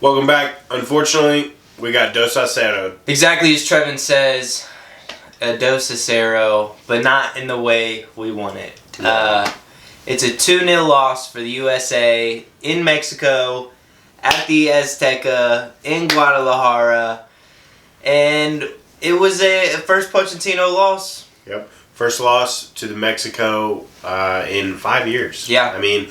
Welcome back. Unfortunately, we got Dos a CERO. Exactly as Trevin says, a dose of CERO, but not in the way we want it. No. It's a 2-0 loss for the USA in Mexico, at the Azteca, in Guadalajara, and it was a first Pochettino loss. Yep. First loss to the Mexico in 5 years. Yeah. I mean,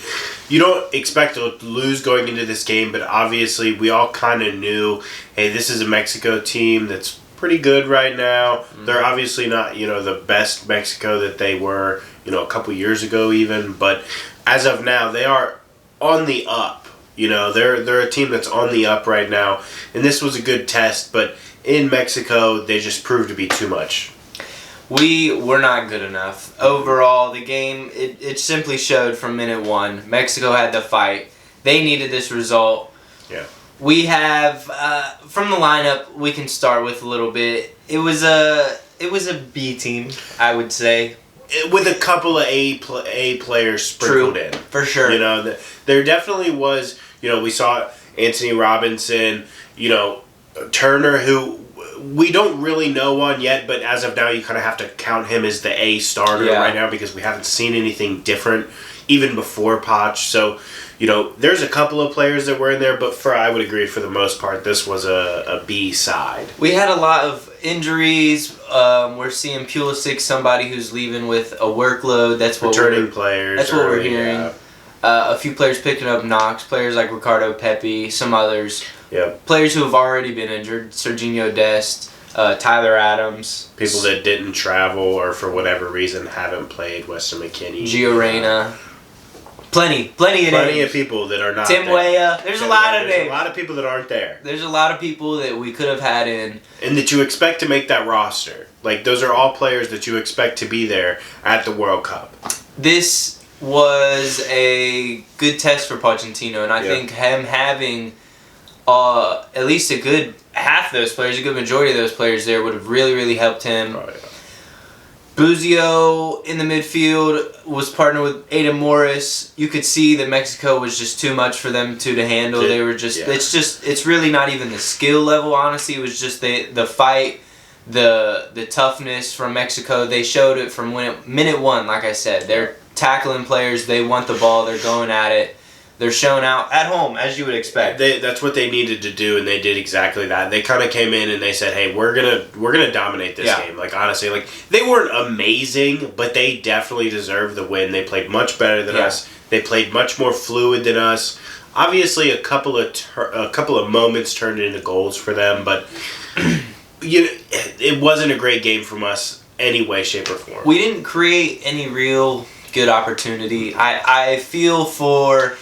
you don't expect to lose going into this game, but obviously we all kind of knew, hey, this is a Mexico team that's pretty good right now. Mm-hmm. They're obviously not, the best Mexico that they were, a couple years ago even, but as of now, they are on the up. They're a team that's on the up right now, and this was a good test, but in Mexico, they just proved to be too much. We were not good enough. Overall, the game, it simply showed from minute one. Mexico had the fight. They needed this result. Yeah. We have, from the lineup, we can start with a little bit. It was a B team, I would say. With a couple of A players sprinkled True, in. for sure. There definitely was, we saw Anthony Robinson, Turner, who we don't really know on yet, but as of now, you kind of have to count him as the A starter right now because we haven't seen anything different even before Poch. So, there's a couple of players that were in there, but I would agree for the most part, this was a B side. We had a lot of injuries. We're seeing Pulisic, somebody who's leaving with a workload. That's what returning players. That's what we're hearing. A few players picking up knocks. Players like Ricardo Pepi, some others. Yep. Players who have already been injured. Serginho Dest, Tyler Adams. People that didn't travel or for whatever reason haven't played. Weston McKennie. Gio Reyna. Plenty of people that are not Tim there. Weah. There's a lot of names. There's a lot of people that aren't there. There's a lot of people that we could have had in. And that you expect to make that roster. Like, those are all players that you expect to be there at the World Cup. This was a good test for Pochettino, and I think him having at least a good half of those players, a good majority of those players there would have really, really helped him. Oh, yeah. Buzio in the midfield was partnered with Ada Morris. You could see that Mexico was just too much for them to handle. They were just it's really not even the skill level, honestly. It was just the fight, the toughness from Mexico. They showed it from minute one, like I said. They're tackling players, they want the ball, they're going at it. They're showing out at home, as you would expect. That's what they needed to do, and they did exactly that. They kind of came in and they said, "Hey, we're gonna dominate this game." Like, honestly, they weren't amazing, but they definitely deserved the win. They played much better than us. They played much more fluid than us. Obviously, a couple of moments turned into goals for them, but it wasn't a great game from us any way, shape, or form. We didn't create any real good opportunity. I feel for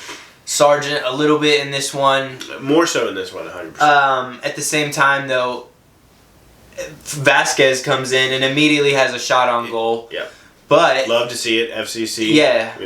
Sargent a little bit in this one. More so in this one, 100%. At the same time, though, Vasquez comes in and immediately has a shot on goal. Yeah. But love to see it, FCC. Yeah.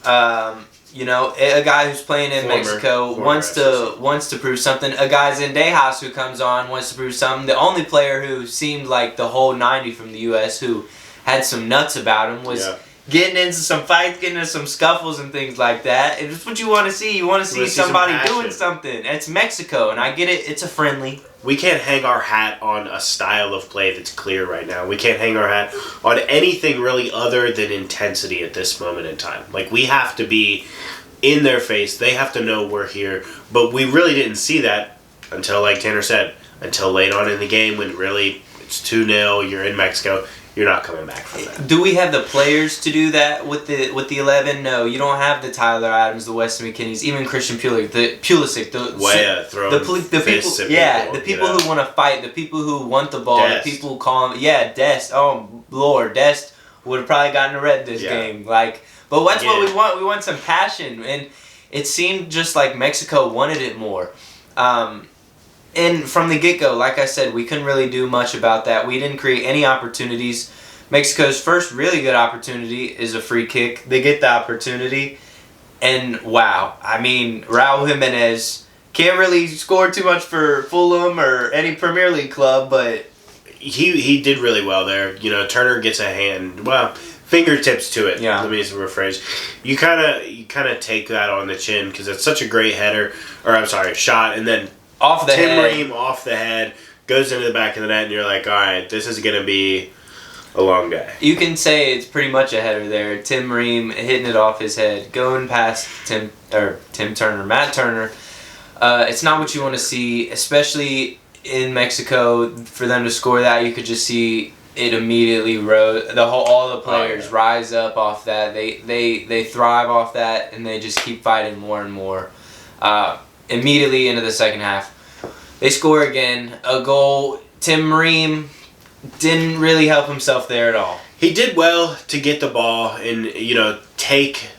A guy who's playing in Mexico wants to prove something. A guy Zendejas who comes on wants to prove something. The only player who seemed like the whole 90 from the U.S. who had some nuts about him was getting into some fights, getting into some scuffles and things like that. It's what you want to see. You want to see somebody doing something. It's Mexico, and I get it. It's a friendly. We can't hang our hat on a style of play that's clear right now. We can't hang our hat on anything really other than intensity at this moment in time. Like, we have to be in their face. They have to know we're here. But we really didn't see that until, like Tanner said, until late on in the game when really it's 2-0, you're in Mexico. You're not coming back from that. Do we have the players to do that with the 11? No, you don't have the Tyler Adams, the Weston McKennies, even Christian Pulisic, the people who want to fight, the people who want the ball, Dest. The people who call him, Dest. Oh Lord, Dest would have probably gotten a red this game. But that's what we want. We want some passion, and it seemed just like Mexico wanted it more. And from the get-go, like I said, we couldn't really do much about that. We didn't create any opportunities. Mexico's first really good opportunity is a free kick. They get the opportunity, and wow. I mean, Raul Jimenez can't really score too much for Fulham or any Premier League club, but he did really well there. Turner gets a hand. Well, fingertips to it. Yeah. Let me rephrase. You kind of take that on the chin because it's such a great header, or I'm sorry, shot, and then off the Tim head. Ream off the head, goes into the back of the net, and you're like, all right, this is going to be a long day. You can say it's pretty much a header there. Tim Ream hitting it off his head, going past Matt Turner. It's not what you want to see, especially in Mexico. For them to score that, you could just see it immediately rose. All the players rise up off that. They thrive off that, and they just keep fighting more and more. Immediately into the second half, they score again, a goal. Tim Ream didn't really help himself there at all. He did well to get the ball and, take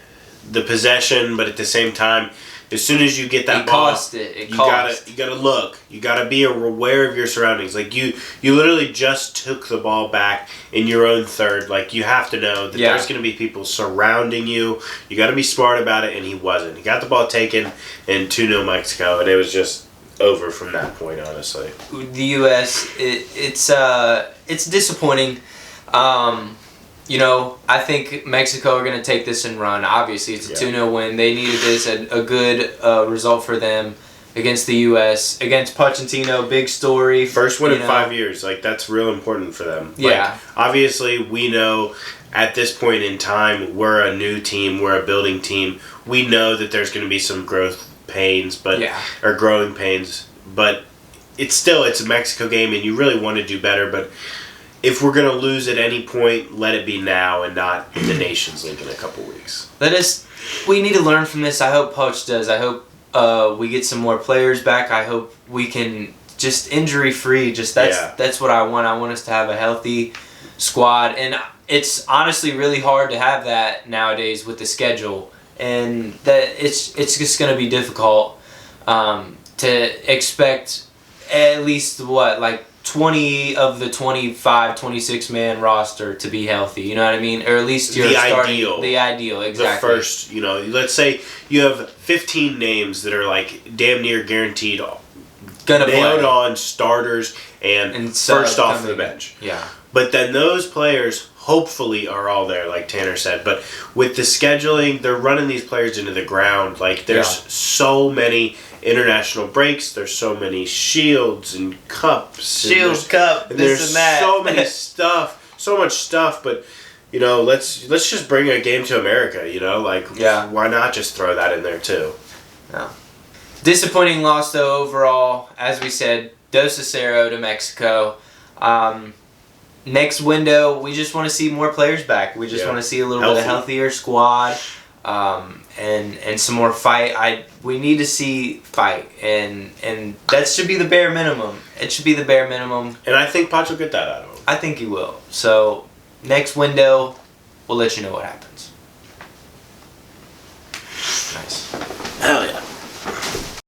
the possession, but at the same time, as soon as you get that ball, you gotta look. You gotta be aware of your surroundings. Like you literally just took the ball back in your own third. Like you have to know that there's gonna be people surrounding you. You gotta be smart about it, and he wasn't. He got the ball taken and 2-0 Mexico, and it was just over from that point, honestly. The U.S. It's disappointing. I think Mexico are going to take this and run. Obviously, it's a 2-0 win. They needed this, a good result for them against the U.S. Against Pochettino, big story. First win in 5 years. Like, that's real important for them. Yeah. Like, obviously, we know at this point in time, we're a new team. We're a building team. We know that there's going to be some growth pains, or growing pains. But it's a Mexico game, and you really want to do better. But if we're going to lose at any point, let it be now and not in the Nations League in a couple weeks. We need to learn from this. I hope Poch does. I hope we get some more players back. I hope we can just injury-free. That's what I want. I want us to have a healthy squad. And it's honestly really hard to have that nowadays with the schedule. And that it's just going to be difficult to expect at least 20 of the 25, 26-man roster to be healthy. You know what I mean? Or at least the ideal, exactly. The first, let's say you have 15 names that are like damn near guaranteed nailed on starters and first off the bench. Yeah. But then those players hopefully are all there, like Tanner said. But with the scheduling, they're running these players into the ground. Like there's so many international breaks. There's so many shields and cups. And there's so many so much stuff. But let's just bring a game to America. Why not just throw that in there too? Yeah. Disappointing loss though overall. As we said, 2-0 to Mexico. Next window, we just want to see more players back. We just want to see a little bit of healthier squad. And some more fight. We need to see fight, and that should be the bare minimum. It should be the bare minimum. And I think Poch will get that out of him. I think he will. So next window, we'll let you know what happens.